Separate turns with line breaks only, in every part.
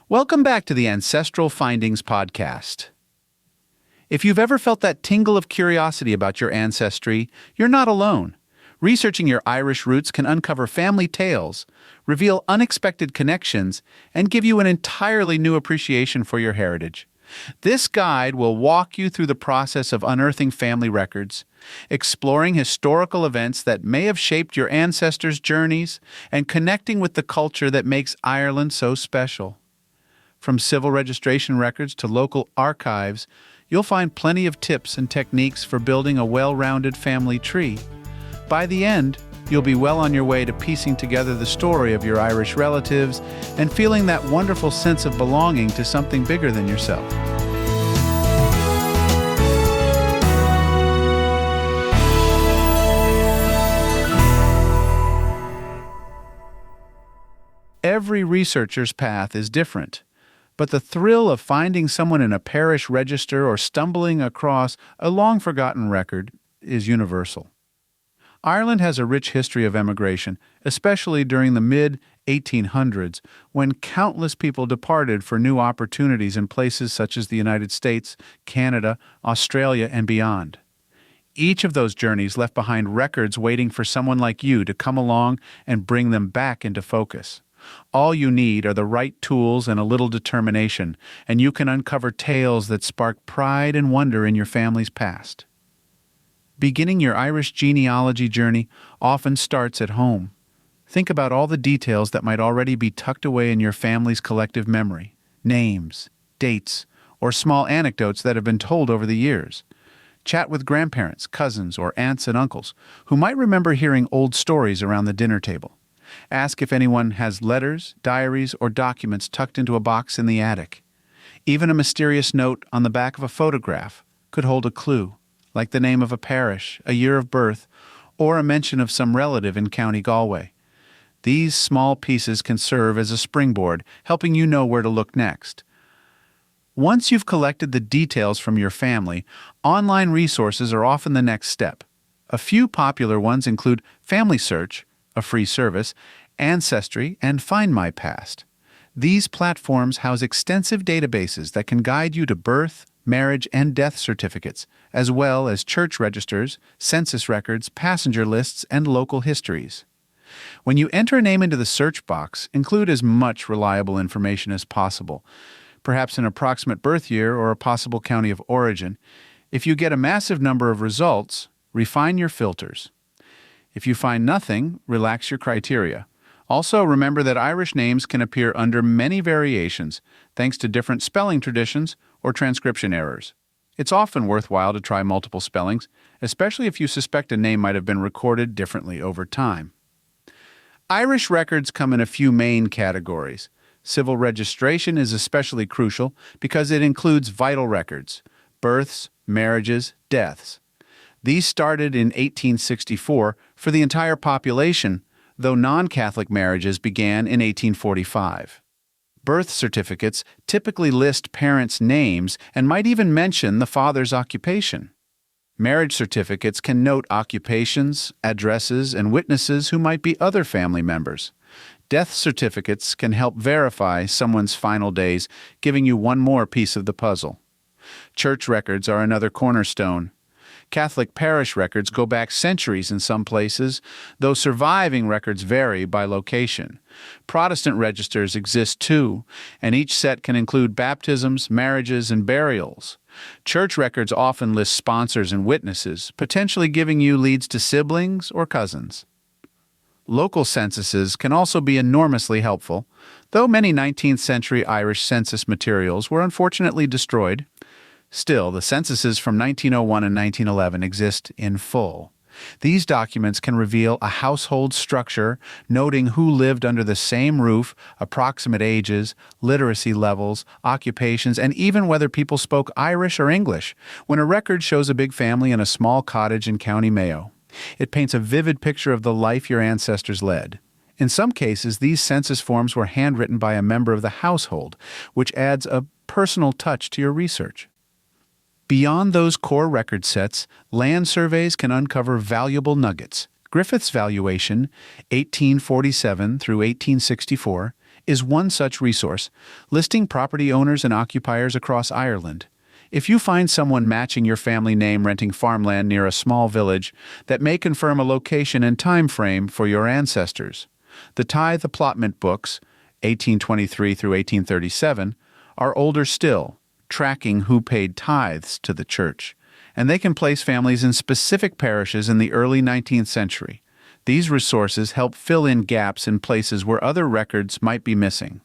Welcome back to the Ancestral Findings podcast. If you've ever felt that tingle of curiosity about your ancestry, you're not alone. Researching your Irish roots can uncover family tales, reveal unexpected connections, and give you an entirely new appreciation for your heritage. This guide will walk you through the process of unearthing family records, exploring historical events that may have shaped your ancestors' journeys, and connecting with the culture that makes Ireland so special. From civil registration records to local archives, you'll find plenty of tips and techniques for building a well-rounded family tree. By the end, you'll be well on your way to piecing together the story of your Irish relatives and feeling that wonderful sense of belonging to something bigger than yourself. Every researcher's path is different, but the thrill of finding someone in a parish register or stumbling across a long-forgotten record is universal. Ireland has a rich history of emigration, especially during the mid-1800s, when countless people departed for new opportunities in places such as the United States, Canada, Australia, and beyond. Each of those journeys left behind records waiting for someone like you to come along and bring them back into focus. All you need are the right tools and a little determination, and you can uncover tales that spark pride and wonder in your family's past. Beginning your Irish genealogy journey often starts at home. Think about all the details that might already be tucked away in your family's collective memory, names, dates, or small anecdotes that have been told over the years. Chat with grandparents, cousins, or aunts and uncles who might remember hearing old stories around the dinner table. Ask if anyone has letters, diaries, or documents tucked into a box in the attic. Even a mysterious note on the back of a photograph could hold a clue, like the name of a parish, a year of birth, or a mention of some relative in County Galway. These small pieces can serve as a springboard, helping you know where to look next. Once you've collected the details from your family, online resources are often the next step. A few popular ones include Family Search, a free service, Ancestry, and Find My Past. These platforms house extensive databases that can guide you to birth, marriage, and death certificates, as well as church registers, census records, passenger lists, and local histories. When you enter a name into the search box, include as much reliable information as possible, perhaps an approximate birth year or a possible county of origin. If you get a massive number of results, refine your filters. If you find nothing, relax your criteria. Also, remember that Irish names can appear under many variations, thanks to different spelling traditions or transcription errors. It's often worthwhile to try multiple spellings, especially if you suspect a name might have been recorded differently over time. Irish records come in a few main categories. Civil registration is especially crucial because it includes vital records: births, marriages, deaths. These started in 1864 for the entire population, though non-Catholic marriages began in 1845. Birth certificates typically list parents' names and might even mention the father's occupation. Marriage certificates can note occupations, addresses, and witnesses who might be other family members. Death certificates can help verify someone's final days, giving you one more piece of the puzzle. Church records are another cornerstone. Catholic parish records go back centuries in some places, though surviving records vary by location. Protestant registers exist too, and each set can include baptisms, marriages, and burials. Church records often list sponsors and witnesses, potentially giving you leads to siblings or cousins. Local censuses can also be enormously helpful, though many 19th century Irish census materials were unfortunately destroyed. Still, the censuses from 1901 and 1911 exist in full. These documents can reveal a household structure, noting who lived under the same roof, approximate ages, literacy levels, occupations, and even whether people spoke Irish or English, when a record shows a big family in a small cottage in County Mayo. It paints a vivid picture of the life your ancestors led. In some cases, these census forms were handwritten by a member of the household, which adds a personal touch to your research. Beyond those core record sets, land surveys can uncover valuable nuggets. Griffith's valuation, 1847 through 1864, is one such resource, listing property owners and occupiers across Ireland. If you find someone matching your family name renting farmland near a small village, that may confirm a location and time frame for your ancestors. The tithe allotment books, 1823 through 1837, are older still, tracking who paid tithes to the church, and they can place families in specific parishes in the early 19th century. These resources help fill in gaps in places where other records might be missing.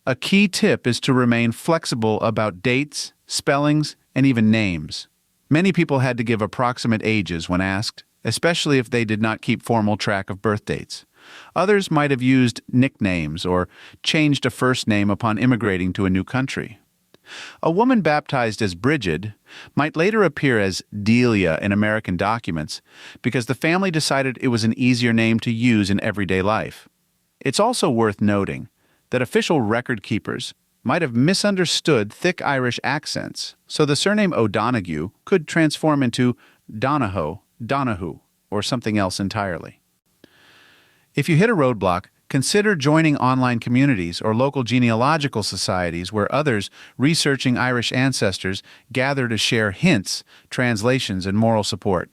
A key tip is to remain flexible about dates, spellings, and even names. Many people had to give approximate ages when asked, especially if they did not keep formal track of birth dates. Others might have used nicknames or changed a first name upon immigrating to a new country. A woman baptized as Bridget might later appear as Delia in American documents because the family decided it was an easier name to use in everyday life. It's also worth noting that official record keepers might have misunderstood thick Irish accents, so the surname O'Donoghue could transform into Donahoe, Donahue, or something else entirely. If you hit a roadblock, consider joining online communities or local genealogical societies where others researching Irish ancestors gather to share hints, translations, and moral support.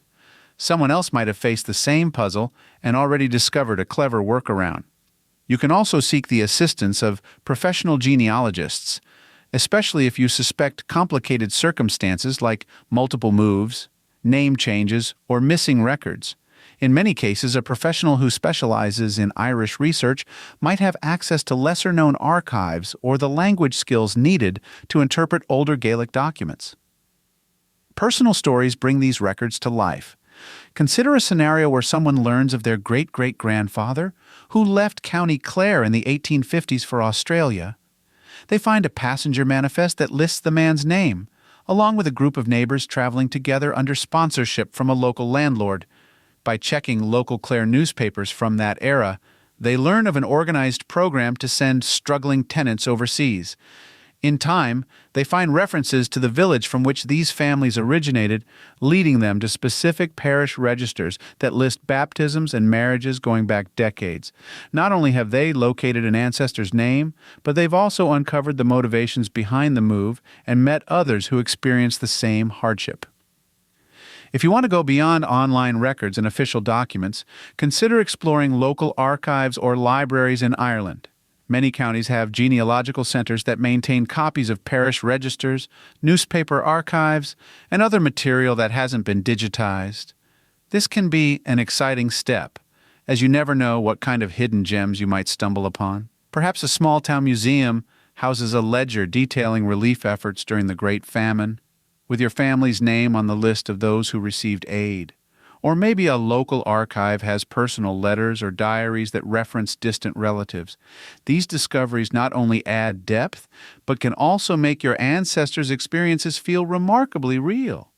Someone else might have faced the same puzzle and already discovered a clever workaround. You can also seek the assistance of professional genealogists, especially if you suspect complicated circumstances like multiple moves, name changes, or missing records. In many cases, a professional who specializes in Irish research might have access to lesser-known archives or the language skills needed to interpret older Gaelic documents. Personal stories bring these records to life. Consider a scenario where someone learns of their great-great-grandfather who left County Clare in the 1850s for Australia. They find a passenger manifest that lists the man's name, along with a group of neighbors traveling together under sponsorship from a local landlord. By checking local Clare newspapers from that era, they learn of an organized program to send struggling tenants overseas. In time, they find references to the village from which these families originated, leading them to specific parish registers that list baptisms and marriages going back decades. Not only have they located an ancestor's name, but they've also uncovered the motivations behind the move and met others who experienced the same hardship. If you want to go beyond online records and official documents, consider exploring local archives or libraries in Ireland. Many counties have genealogical centers that maintain copies of parish registers, newspaper archives, and other material that hasn't been digitized. This can be an exciting step, as you never know what kind of hidden gems you might stumble upon. Perhaps a small-town museum houses a ledger detailing relief efforts during the Great Famine, with your family's name on the list of those who received aid. Or maybe a local archive has personal letters or diaries that reference distant relatives. These discoveries not only add depth, but can also make your ancestors' experiences feel remarkably real.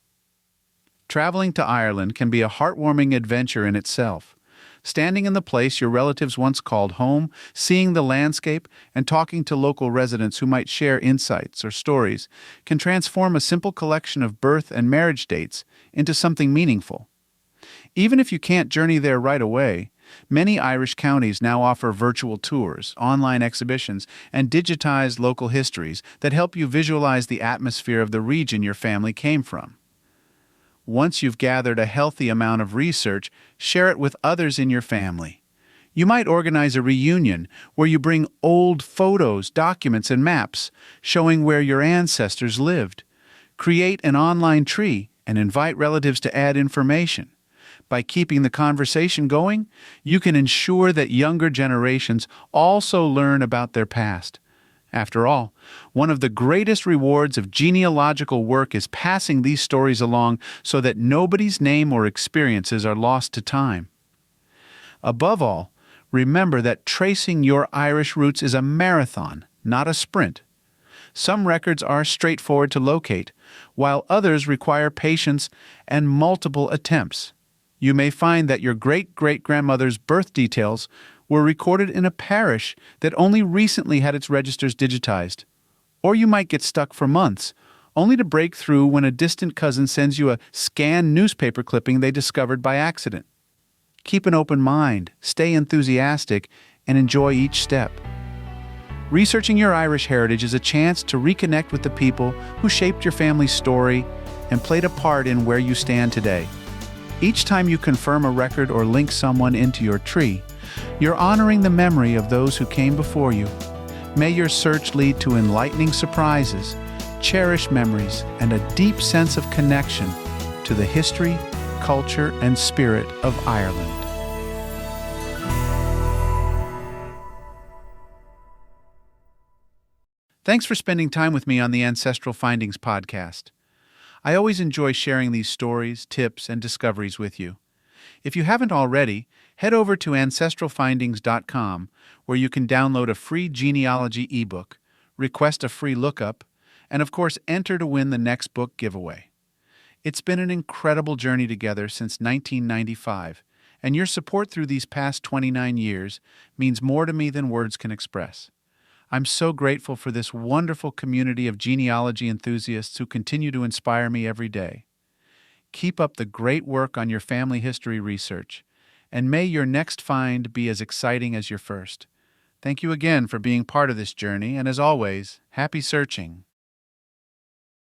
Traveling to Ireland can be a heartwarming adventure in itself. Standing in the place your relatives once called home, seeing the landscape, and talking to local residents who might share insights or stories can transform a simple collection of birth and marriage dates into something meaningful. Even if you can't journey there right away, many Irish counties now offer virtual tours, online exhibitions, and digitized local histories that help you visualize the atmosphere of the region your family came from. Once you've gathered a healthy amount of research, share it with others in your family. You might organize a reunion where you bring old photos, documents, and maps showing where your ancestors lived. Create an online tree and invite relatives to add information. By keeping the conversation going, you can ensure that younger generations also learn about their past. After all, one of the greatest rewards of genealogical work is passing these stories along so that nobody's name or experiences are lost to time. Above all, remember that tracing your Irish roots is a marathon, not a sprint. Some records are straightforward to locate, while others require patience and multiple attempts. You may find that your great-great-grandmother's birth details were recorded in a parish that only recently had its registers digitized. Or you might get stuck for months, only to break through when a distant cousin sends you a scanned newspaper clipping they discovered by accident. Keep an open mind, stay enthusiastic, and enjoy each step. Researching your Irish heritage is a chance to reconnect with the people who shaped your family's story and played a part in where you stand today. Each time you confirm a record or link someone into your tree, you're honoring the memory of those who came before you. May your search lead to enlightening surprises, cherished memories, and a deep sense of connection to the history, culture, and spirit of Ireland. Thanks for spending time with me on the Ancestral Findings podcast. I always enjoy sharing these stories, tips, and discoveries with you. If you haven't already, head over to ancestralfindings.com, where you can download a free genealogy ebook, request a free lookup, and of course enter to win the next book giveaway. It's been an incredible journey together since 1995, and your support through these past 29 years means more to me than words can express. I'm so grateful for this wonderful community of genealogy enthusiasts who continue to inspire me every day. Keep up the great work on your family history research, and may your next find be as exciting as your first. Thank you again for being part of this journey, and as always, happy searching.